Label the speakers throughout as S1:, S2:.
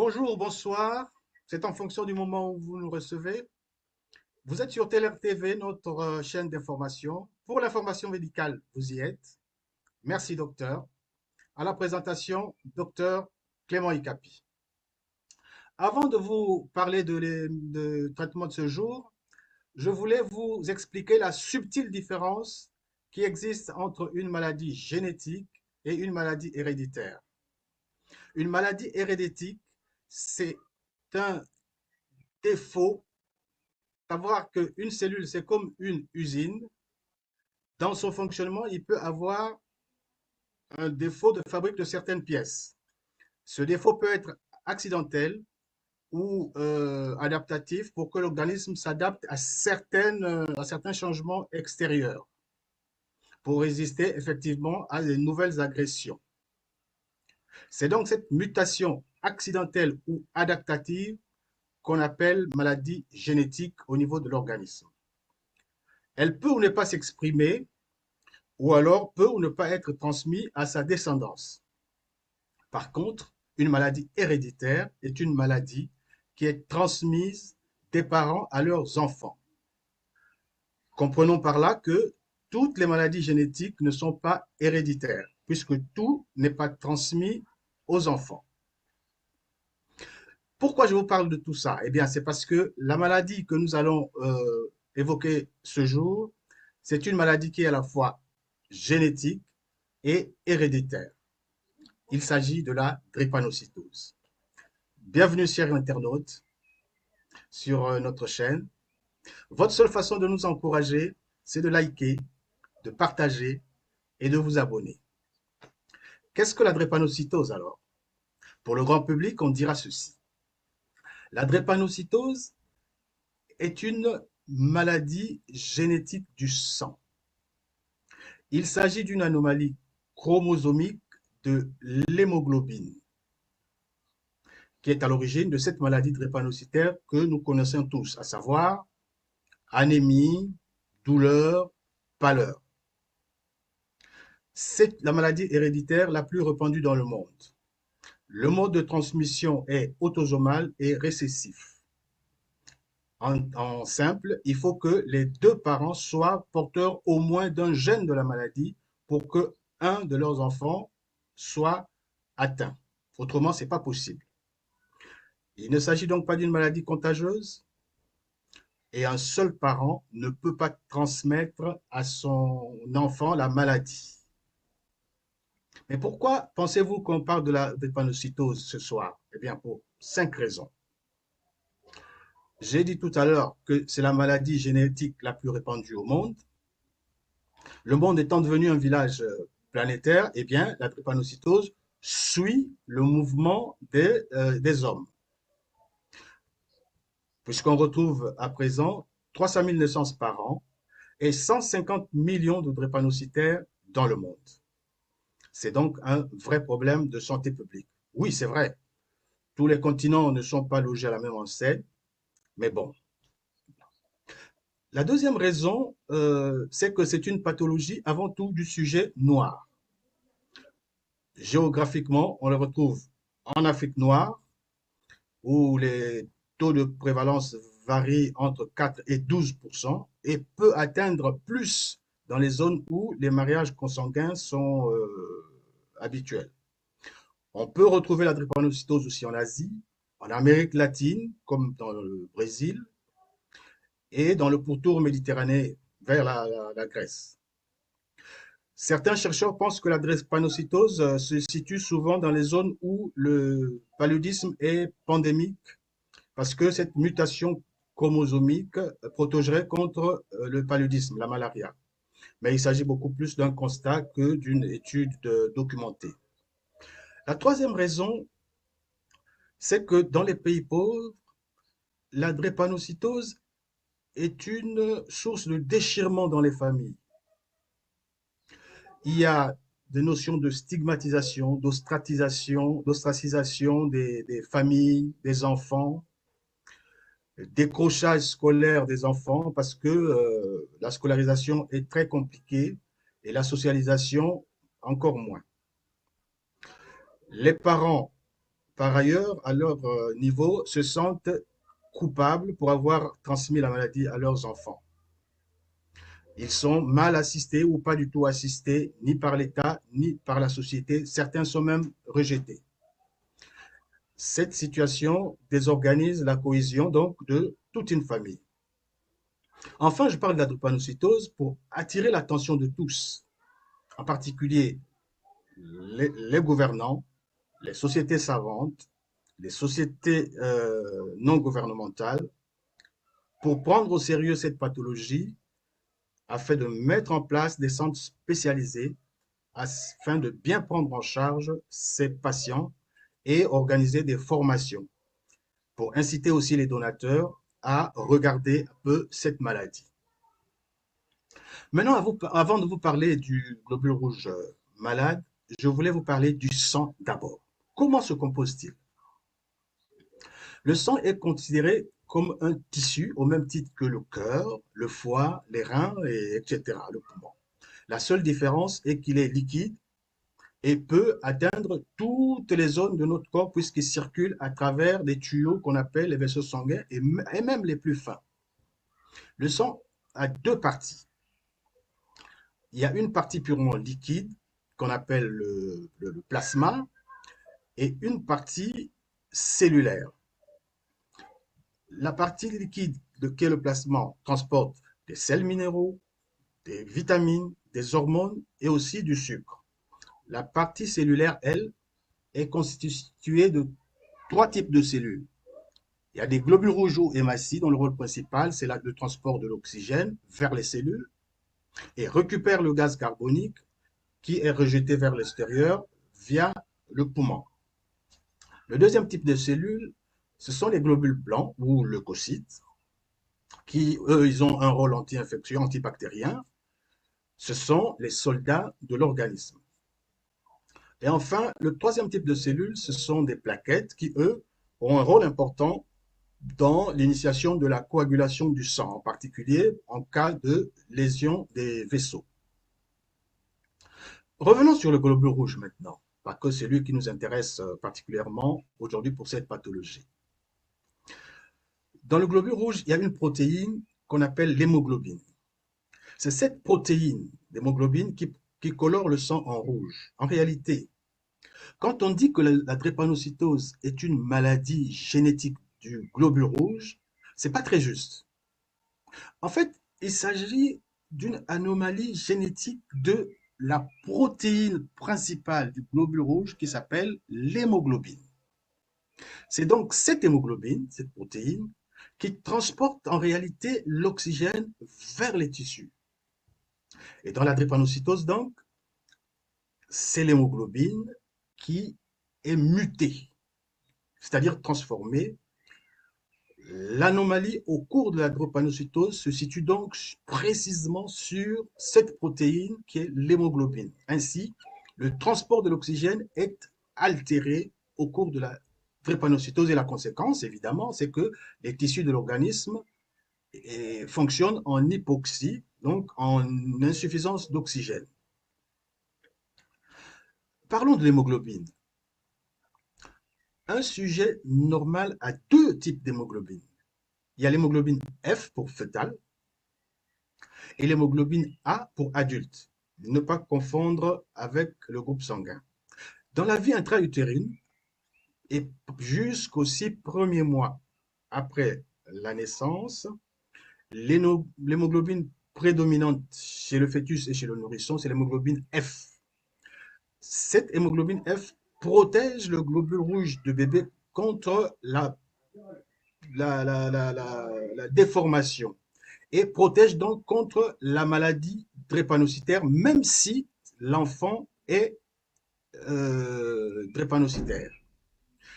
S1: Bonjour, bonsoir. C'est en fonction du moment où vous nous recevez. Vous êtes sur TLR TV, notre chaîne d'information. Pour l'information médicale, vous y êtes. Merci, docteur. À la présentation, docteur Clément Ikapi. Avant de vous parler de traitement de ce jour, je voulais vous expliquer la subtile différence qui existe entre une maladie génétique et une maladie héréditaire. Une maladie héréditique, c'est un défaut. Savoir qu'une cellule, c'est comme une usine. Dans son fonctionnement, il peut avoir un défaut de fabrique de certaines pièces. Ce défaut peut être accidentel ou adaptatif pour que l'organisme s'adapte à certains changements extérieurs pour résister effectivement à de nouvelles agressions. C'est donc cette mutation accidentelle ou adaptative qu'on appelle maladie génétique au niveau de l'organisme. Elle peut ou ne pas s'exprimer ou alors peut ou ne pas être transmis à sa descendance. Par contre, une maladie héréditaire est une maladie qui est transmise des parents à leurs enfants. Comprenons par là que toutes les maladies génétiques ne sont pas héréditaires, puisque tout n'est pas transmis aux enfants. Pourquoi je vous parle de tout ça? Eh bien, c'est parce que la maladie que nous allons évoquer ce jour, c'est une maladie qui est à la fois génétique et héréditaire. Il s'agit de la drépanocytose. Bienvenue, chers internautes, sur notre chaîne. Votre seule façon de nous encourager, c'est de liker, de partager et de vous abonner. Qu'est-ce que la drépanocytose alors? Pour le grand public, on dira ceci. La drépanocytose est une maladie génétique du sang. Il s'agit d'une anomalie chromosomique de l'hémoglobine qui est à l'origine de cette maladie drépanocytaire que nous connaissons tous, à savoir anémie, douleur, pâleur. C'est la maladie héréditaire la plus répandue dans le monde. Le mode de transmission est autosomal et récessif. En simple, il faut que les deux parents soient porteurs au moins d'un gène de la maladie pour que un de leurs enfants soit atteint. Autrement, ce n'est pas possible. Il ne s'agit donc pas d'une maladie contagieuse et un seul parent ne peut pas transmettre à son enfant la maladie. Mais pourquoi pensez-vous qu'on parle de la drépanocytose ce soir? Eh bien, pour 5 raisons. J'ai dit tout à l'heure que c'est la maladie génétique la plus répandue au monde. Le monde étant devenu un village planétaire, eh bien, la drépanocytose suit le mouvement des hommes. Puisqu'on retrouve à présent 300 000 naissances par an et 150 millions de drépanocytaires dans le monde. C'est donc un vrai problème de santé publique. Oui, c'est vrai, tous les continents ne sont pas logés à la même enseigne, mais bon. La deuxième raison, c'est que c'est une pathologie avant tout du sujet noir. Géographiquement, on le retrouve en Afrique noire, où les taux de prévalence varient entre 4 et 12% et peut atteindre plus dans les zones où les mariages consanguins sont habituels. On peut retrouver la drépanocytose aussi en Asie, en Amérique latine, comme dans le Brésil, et dans le pourtour méditerranéen vers la Grèce. Certains chercheurs pensent que la drépanocytose se situe souvent dans les zones où le paludisme est pandémique, parce que cette mutation chromosomique protégerait contre le paludisme, la malaria. Mais il s'agit beaucoup plus d'un constat que d'une étude documentée. La troisième raison, c'est que dans les pays pauvres, la drépanocytose est une source de déchirement dans les familles. Il y a des notions de stigmatisation, d'ostracisation des familles, des enfants, décrochage scolaire des enfants parce que la scolarisation est très compliquée et la socialisation encore moins. Les parents par ailleurs, à leur niveau, se sentent coupables pour avoir transmis la maladie à leurs enfants. Ils sont mal assistés ou pas du tout assistés, ni par l'État, ni par la société. Certains sont même rejetés. Cette situation désorganise la cohésion donc de toute une famille. Enfin, je parle de la drépanocytose pour attirer l'attention de tous, en particulier les gouvernants, les sociétés savantes, les sociétés non gouvernementales, pour prendre au sérieux cette pathologie afin de mettre en place des centres spécialisés afin de bien prendre en charge ces patients et organiser des formations pour inciter aussi les donateurs à regarder un peu cette maladie. Maintenant, avant de vous parler du globule rouge malade, je voulais vous parler du sang d'abord. Comment se compose-t-il? Le sang est considéré comme un tissu au même titre que le cœur, le foie, les reins, etc., le poumon. La seule différence est qu'il est liquide et peut atteindre toutes les zones de notre corps puisqu'il circule à travers des tuyaux qu'on appelle les vaisseaux sanguins et même les plus fins. Le sang a deux parties. Il y a une partie purement liquide qu'on appelle le plasma et une partie cellulaire. La partie liquide qu'est le plasma transporte des sels minéraux, des vitamines, des hormones et aussi du sucre. La partie cellulaire, elle, est constituée de trois types de cellules. Il y a des globules rouges ou hématies dont le rôle principal, c'est le transport de l'oxygène vers les cellules et récupère le gaz carbonique qui est rejeté vers l'extérieur via le poumon. Le deuxième type de cellules, ce sont les globules blancs ou leucocytes qui, eux, ils ont un rôle anti-infectieux, antibactérien. Ce sont les soldats de l'organisme. Et enfin, le troisième type de cellules, ce sont des plaquettes qui, eux, ont un rôle important dans l'initiation de la coagulation du sang, en particulier en cas de lésion des vaisseaux. Revenons sur le globule rouge maintenant, parce que c'est lui qui nous intéresse particulièrement aujourd'hui pour cette pathologie. Dans le globule rouge, il y a une protéine qu'on appelle l'hémoglobine. C'est cette protéine d'hémoglobine qui colore le sang en rouge. En réalité, quand on dit que la drépanocytose est une maladie génétique du globule rouge, c'est pas très juste. En fait, il s'agit d'une anomalie génétique de la protéine principale du globule rouge qui s'appelle l'hémoglobine. C'est donc cette hémoglobine, cette protéine, qui transporte en réalité l'oxygène vers les tissus. Et dans la drépanocytose, donc, c'est l'hémoglobine qui est mutée, c'est-à-dire transformée. L'anomalie au cours de la drépanocytose se situe donc précisément sur cette protéine qui est l'hémoglobine. Ainsi, le transport de l'oxygène est altéré au cours de la drépanocytose et la conséquence, évidemment, c'est que les tissus de l'organisme fonctionnent en hypoxie, donc en insuffisance d'oxygène. Parlons de l'hémoglobine. Un sujet normal a deux types d'hémoglobine. Il y a l'hémoglobine F pour fœtal et l'hémoglobine A pour adulte. Ne pas confondre avec le groupe sanguin. Dans la vie intra-utérine et jusqu'aux 6 premiers mois après la naissance, l'hémoglobine prédominante chez le fœtus et chez le nourrisson, c'est l'hémoglobine F. Cette hémoglobine F protège le globule rouge de bébé contre la déformation et protège donc contre la maladie drépanocytaire, même si l'enfant est drépanocytaire.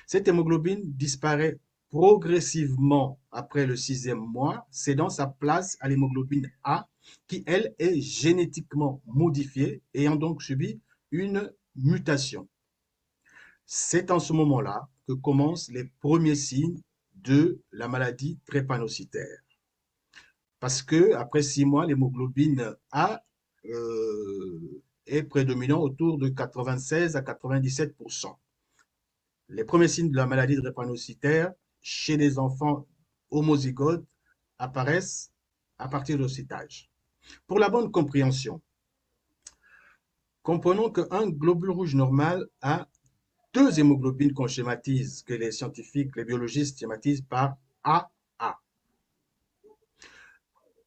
S1: Cette hémoglobine disparaît progressivement après le 6e mois, cédant sa place à l'hémoglobine A, qui, elle, est génétiquement modifiée, ayant donc subi une mutation. C'est en ce moment-là que commencent les premiers signes de la maladie drépanocytaire. Parce que après 6 mois, l'hémoglobine A est prédominant autour de 96 à 97%. Les premiers signes de la maladie drépanocytaire chez les enfants homozygotes apparaissent à partir de cet âge. Pour la bonne compréhension, comprenons qu'un globule rouge normal a deux hémoglobines qu'on schématise, que les scientifiques, les biologistes schématisent par AA.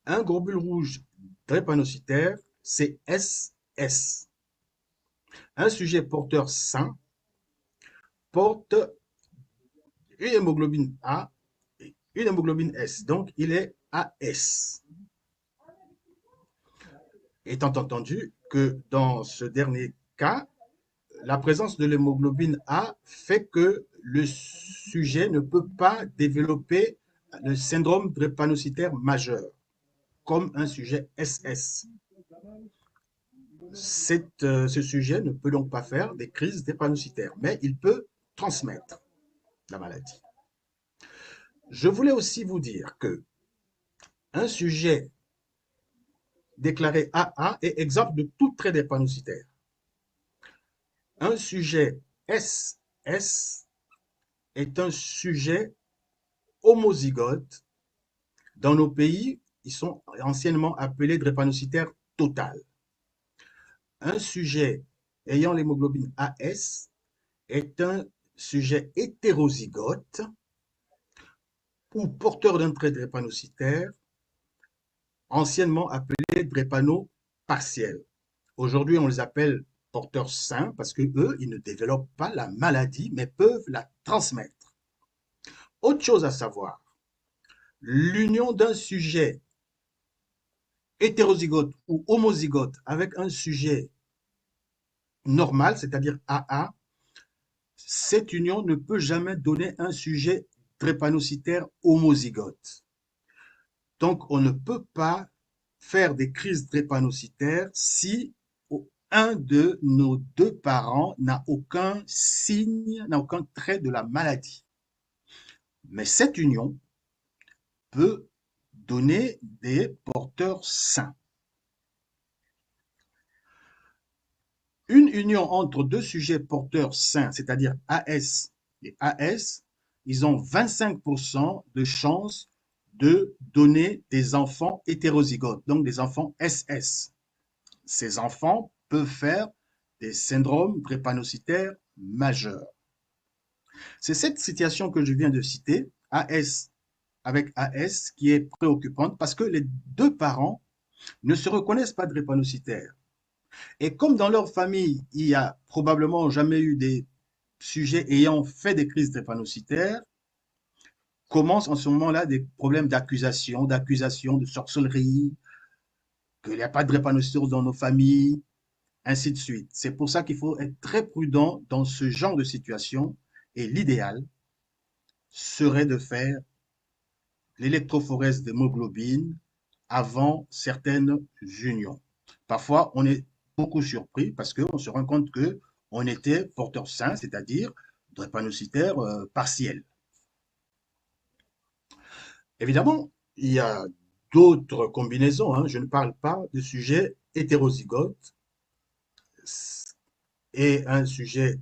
S1: Un globule rouge drépanocytaire, c'est SS. Un sujet porteur sain porte une hémoglobine A et une hémoglobine S. Donc, il est AS. Étant entendu que dans ce dernier cas, la présence de l'hémoglobine A fait que le sujet ne peut pas développer le syndrome drépanocytaire majeur, comme un sujet SS. Ce sujet ne peut donc pas faire des crises drépanocytaires, mais il peut transmettre la maladie. Je voulais aussi vous dire que un sujet déclaré AA est exempt de tout trait drépanocytaire. Un sujet SS est un sujet homozygote. Dans nos pays, ils sont anciennement appelés drépanocytaires total. Un sujet ayant l'hémoglobine AS est un sujet hétérozygote ou porteur d'un trait drépanocytaire, anciennement appelé drépano partiel. Aujourd'hui, on les appelle porteurs sains parce que eux, ils ne développent pas la maladie, mais peuvent la transmettre. Autre chose à savoir, l'union d'un sujet hétérozygote ou homozygote avec un sujet normal, c'est-à-dire AA, cette union ne peut jamais donner un sujet drépanocytaire homozygote. Donc, on ne peut pas faire des crises drépanocytaires si un de nos deux parents n'a aucun signe, n'a aucun trait de la maladie. Mais cette union peut donner des porteurs sains. Une union entre deux sujets porteurs sains, c'est-à-dire AS et AS, ils ont 25% de chances de donner des enfants hétérozygotes, donc des enfants SS. Ces enfants peuvent faire des syndromes drépanocytaires majeurs. C'est cette situation que je viens de citer, AS avec AS, qui est préoccupante parce que les deux parents ne se reconnaissent pas drépanocytaires. Et comme dans leur famille, il y a probablement jamais eu des sujets ayant fait des crises drépanocytaires, commencent en ce moment-là des problèmes d'accusation de sorcellerie, qu'il n'y a pas de drépanocytose dans nos familles, ainsi de suite. C'est pour ça qu'il faut être très prudent dans ce genre de situation et l'idéal serait de faire l'électrophorèse d'hémoglobine avant certaines unions. Parfois, on est beaucoup surpris parce qu'on se rend compte que on était porteur sain, c'est-à-dire drépanocytaire partiel. Évidemment, il y a d'autres combinaisons, hein. Je ne parle pas de sujets hétérozygotes et un sujet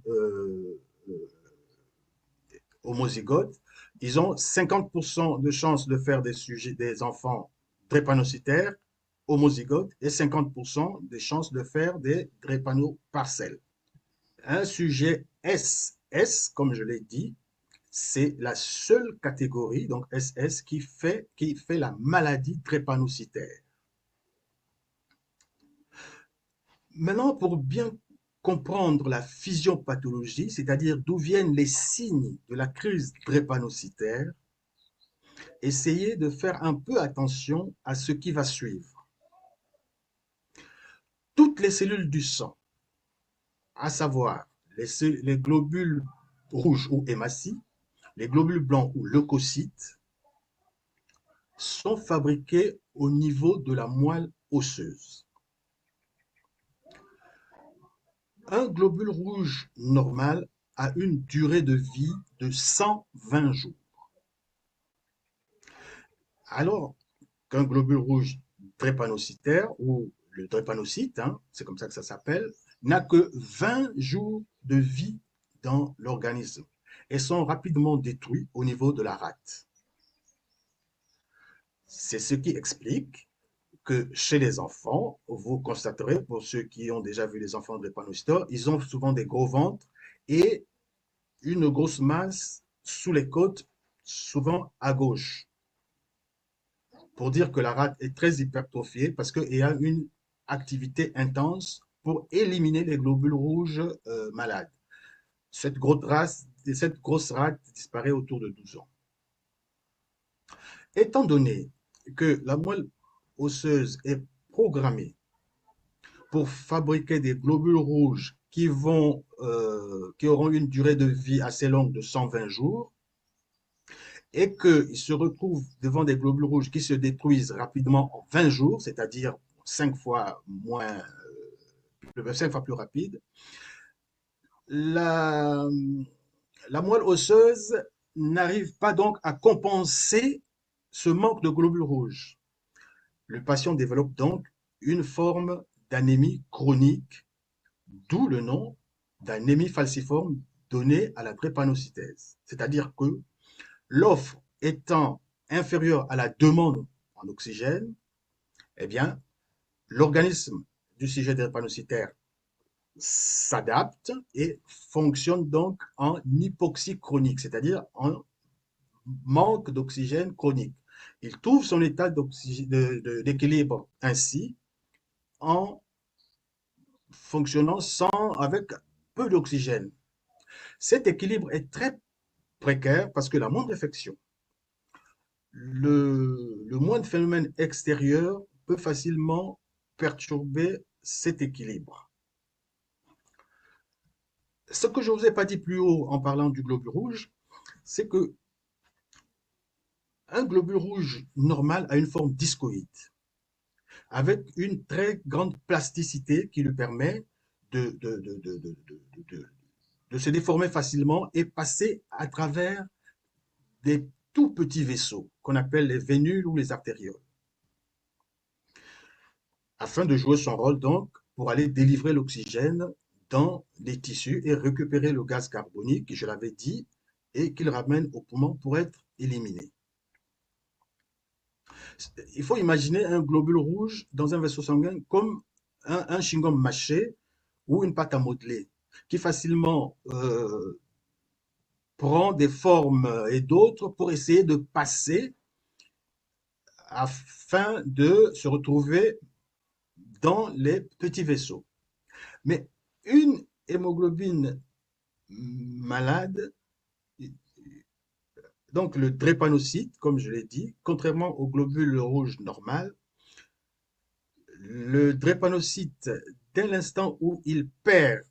S1: homozygote. Ils ont 50% de chances de faire des enfants drépanocytaires homozygotes et 50% de chances de faire des drépanoparcelles. Un sujet SS, comme je l'ai dit, c'est la seule catégorie, donc SS, qui fait la maladie drépanocytaire. Maintenant, pour bien comprendre la physiopathologie, c'est-à-dire d'où viennent les signes de la crise drépanocytaire, essayez de faire un peu attention à ce qui va suivre. Toutes les cellules du sang, à savoir les globules rouges ou hématies, les globules blancs ou leucocytes, sont fabriqués au niveau de la moelle osseuse. Un globule rouge normal a une durée de vie de 120 jours. Alors qu'un globule rouge drépanocytaire, ou le drépanocyte, hein, c'est comme ça que ça s'appelle, n'a que 20 jours de vie dans l'organisme. et sont rapidement détruits au niveau de la rate. C'est ce qui explique que chez les enfants, vous constaterez, pour ceux qui ont déjà vu les enfants de drépanocytose, ils ont souvent des gros ventres et une grosse masse sous les côtes, souvent à gauche, pour dire que la rate est très hypertrophiée parce qu'il y a une activité intense pour éliminer les globules rouges malades. Cette grosse rate disparaît autour de 12 ans. Étant donné que la moelle osseuse est programmée pour fabriquer des globules rouges qui auront une durée de vie assez longue de 120 jours, et qu'ils se retrouvent devant des globules rouges qui se détruisent rapidement en 20 jours, c'est-à-dire 5 fois moins, 5 fois plus rapide, la, la moelle osseuse n'arrive pas donc à compenser ce manque de globules rouges. Le patient développe donc une forme d'anémie chronique, d'où le nom d'anémie falciforme donné à la drépanocytose. C'est-à-dire que l'offre étant inférieure à la demande en oxygène, eh bien, l'organisme du sujet drépanocytaire s'adapte et fonctionne donc en hypoxie chronique, c'est-à-dire en manque d'oxygène chronique. Il trouve son état d'équilibre ainsi en fonctionnant avec peu d'oxygène. Cet équilibre est très précaire parce que la moindre infection, le moindre phénomène extérieur peut facilement perturber cet équilibre. Ce que je ne vous ai pas dit plus haut en parlant du globule rouge, c'est que un globule rouge normal a une forme discoïde, avec une très grande plasticité qui lui permet de, de, de, de, de, de, de se déformer facilement et passer à travers des tout petits vaisseaux qu'on appelle les vénules ou les artérioles, afin de jouer son rôle donc pour aller délivrer l'oxygène dans les tissus et récupérer le gaz carbonique, je l'avais dit, et qu'il ramène au poumon pour être éliminé. Il faut imaginer un globule rouge dans un vaisseau sanguin comme un chewing-gum mâché ou une pâte à modeler qui facilement prend des formes et d'autres pour essayer de passer afin de se retrouver dans les petits vaisseaux. Mais une hémoglobine malade, donc le drépanocyte, comme je l'ai dit, contrairement au globule rouge normal, le drépanocyte, dès l'instant où il perd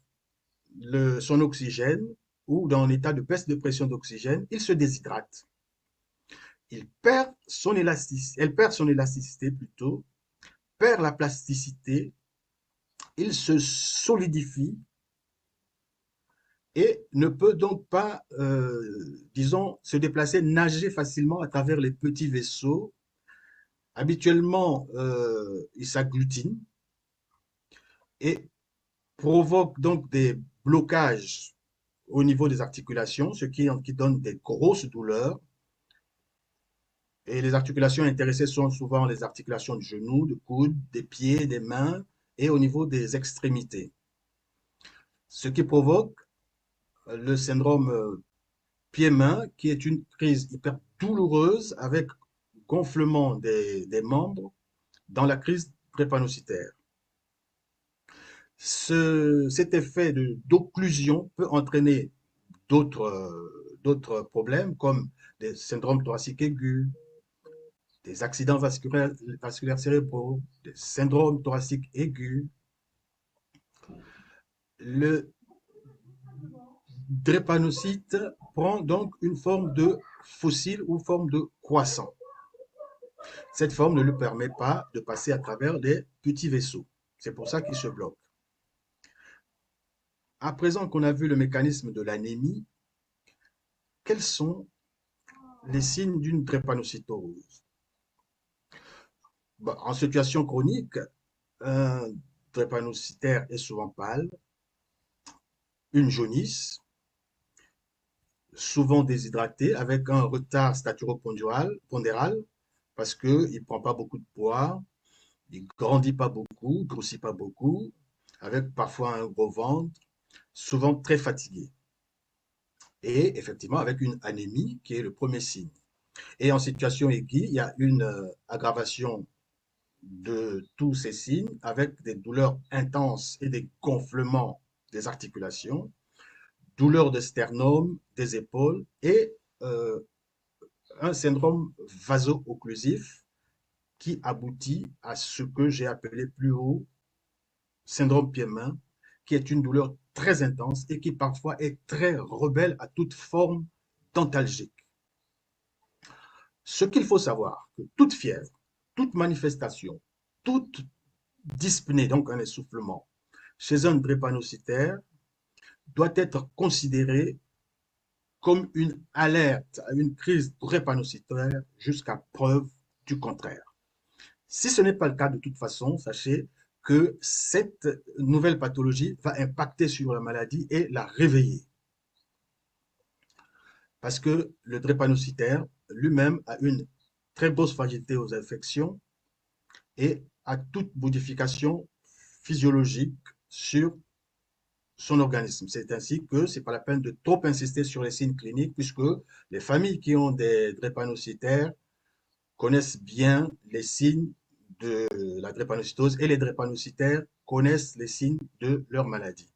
S1: son oxygène ou dans l'état de baisse de pression d'oxygène, il se déshydrate. Elle perd son élasticité plutôt, perd la plasticité, il se solidifie et ne peut donc pas, disons, se déplacer, nager facilement à travers les petits vaisseaux. Habituellement, il s'agglutine et provoque donc des blocages au niveau des articulations, qui donne des grosses douleurs. Et les articulations intéressées sont souvent les articulations du genou, du coude, des pieds, des mains et au niveau des extrémités. Ce qui provoque le syndrome pied-main, qui est une crise hyper douloureuse avec gonflement des membres dans la crise drépanocytaire. Cet effet d'occlusion peut entraîner d'autres problèmes comme des syndromes thoraciques aigus, des accidents vasculaires cérébraux, des syndromes thoraciques aigus. Le drépanocyte prend donc une forme de fossile ou forme de croissant. Cette forme ne lui permet pas de passer à travers les petits vaisseaux. C'est pour ça qu'il se bloque. À présent qu'on a vu le mécanisme de l'anémie, quels sont les signes d'une drépanocytose? En situation chronique, un drépanocytaire est souvent pâle, une jaunisse, souvent déshydraté, avec un retard staturo-pondéral, parce qu'il ne prend pas beaucoup de poids, il ne grandit pas beaucoup, ne grossit pas beaucoup, avec parfois un gros ventre, souvent très fatigué. Et effectivement, avec une anémie qui est le premier signe. Et en situation aiguë, il y a une aggravation de tous ces signes avec des douleurs intenses et des gonflements des articulations, douleurs de sternum, des épaules et euh, un syndrome vaso-occlusif qui aboutit à ce que j'ai appelé plus haut syndrome pied-main, qui est une douleur très intense et qui parfois est très rebelle à toute forme dentalgique. Ce qu'il faut savoir, que toute fièvre, toute manifestation, toute dyspnée, donc un essoufflement, chez un drépanocytaire, doit être considérée comme une alerte à une crise drépanocytaire jusqu'à preuve du contraire. Si ce n'est pas le cas de toute façon, sachez que cette nouvelle pathologie va impacter sur la maladie et la réveiller. Parce que le drépanocytaire lui-même a une très grosse fragilité aux infections et à toute modification physiologique sur son organisme. C'est ainsi que ce n'est pas la peine de trop insister sur les signes cliniques puisque les familles qui ont des drépanocytaires connaissent bien les signes de la drépanocytose et les drépanocytaires connaissent les signes de leur maladie.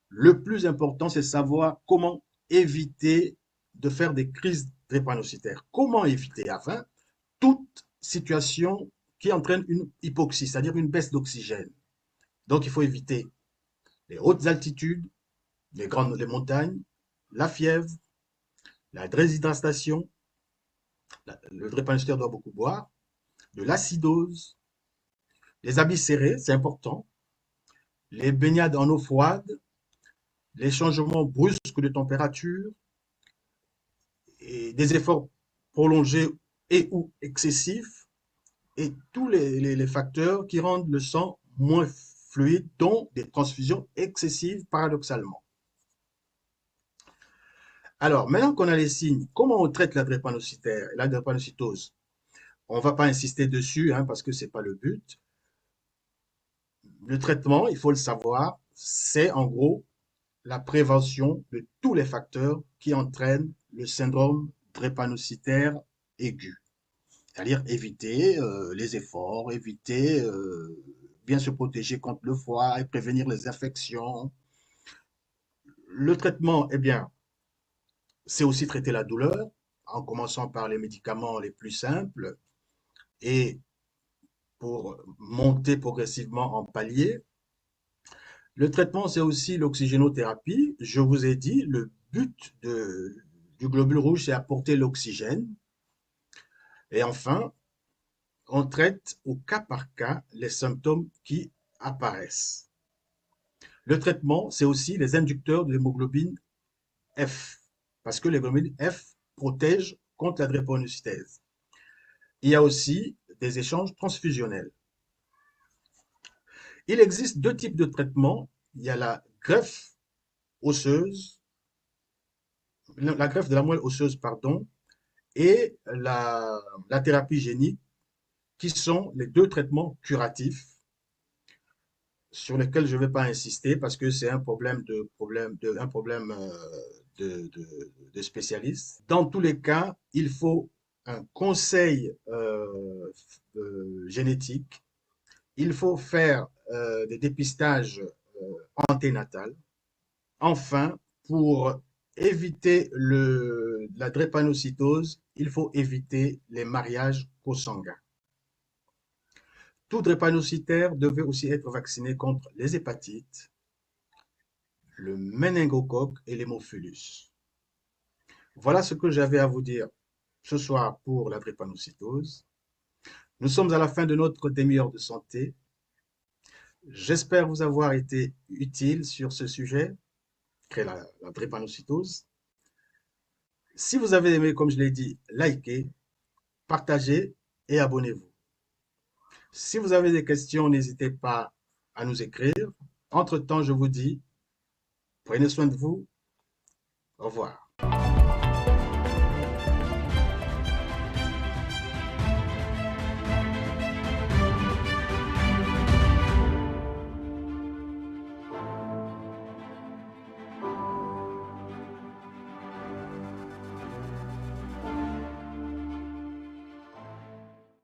S1: Le plus important, c'est savoir comment éviter de faire des crises drépanocytaires. Comment éviter afin toute situation qui entraîne une hypoxie, c'est-à-dire une baisse d'oxygène. Donc, il faut éviter les hautes altitudes, les montagnes, la fièvre, la déshydratation, le drépanocytaire doit beaucoup boire, de l'acidose, les habits serrés, c'est important, les baignades en eau froide, les changements brusques de température, et des efforts prolongés et ou excessifs, et tous les facteurs qui rendent le sang moins fluide, dont des transfusions excessives paradoxalement. Alors, maintenant qu'on a les signes, comment on traite la drépanocytaire, la drépanocytose? On ne va pas insister dessus hein, parce que ce n'est pas le but. Le traitement, il faut le savoir, c'est en gros la prévention de tous les facteurs qui entraînent le syndrome drépanocytaire aigu. C'est-à-dire éviter les efforts, éviter bien se protéger contre le froid et prévenir les infections. Le traitement, eh bien, c'est aussi traiter la douleur en commençant par les médicaments les plus simples et pour monter progressivement en palier. Le traitement, c'est aussi l'oxygénothérapie. Je vous ai dit, le but du globule rouge, c'est apporter l'oxygène. Et enfin, on traite au cas par cas les symptômes qui apparaissent. Le traitement, c'est aussi les inducteurs de l'hémoglobine F, parce que l'hémoglobine F protège contre la drépanocytose. Il y a aussi des échanges transfusionnels. Il existe deux types de traitements. Il y a la greffe osseuse, la greffe de la moelle osseuse, pardon, et la thérapie génique, qui sont les deux traitements curatifs sur lesquels je ne vais pas insister parce que c'est un problème de spécialiste. Dans tous les cas, il faut un conseil génétique. Il faut faire des dépistages anténatales. Enfin, pour éviter la drépanocytose, il faut éviter les mariages consanguins. Tout drépanocytaire devait aussi être vacciné contre les hépatites, le méningocoque et l'hémophilus. Voilà ce que j'avais à vous dire ce soir pour la drépanocytose. Nous sommes à la fin de notre demi-heure de santé. J'espère vous avoir été utile sur ce sujet, qu'est la drépanocytose. Si vous avez aimé, comme je l'ai dit, likez, partagez et abonnez-vous. Si vous avez des questions, n'hésitez pas à nous écrire. Entre-temps, je vous dis, prenez soin de vous. Au revoir.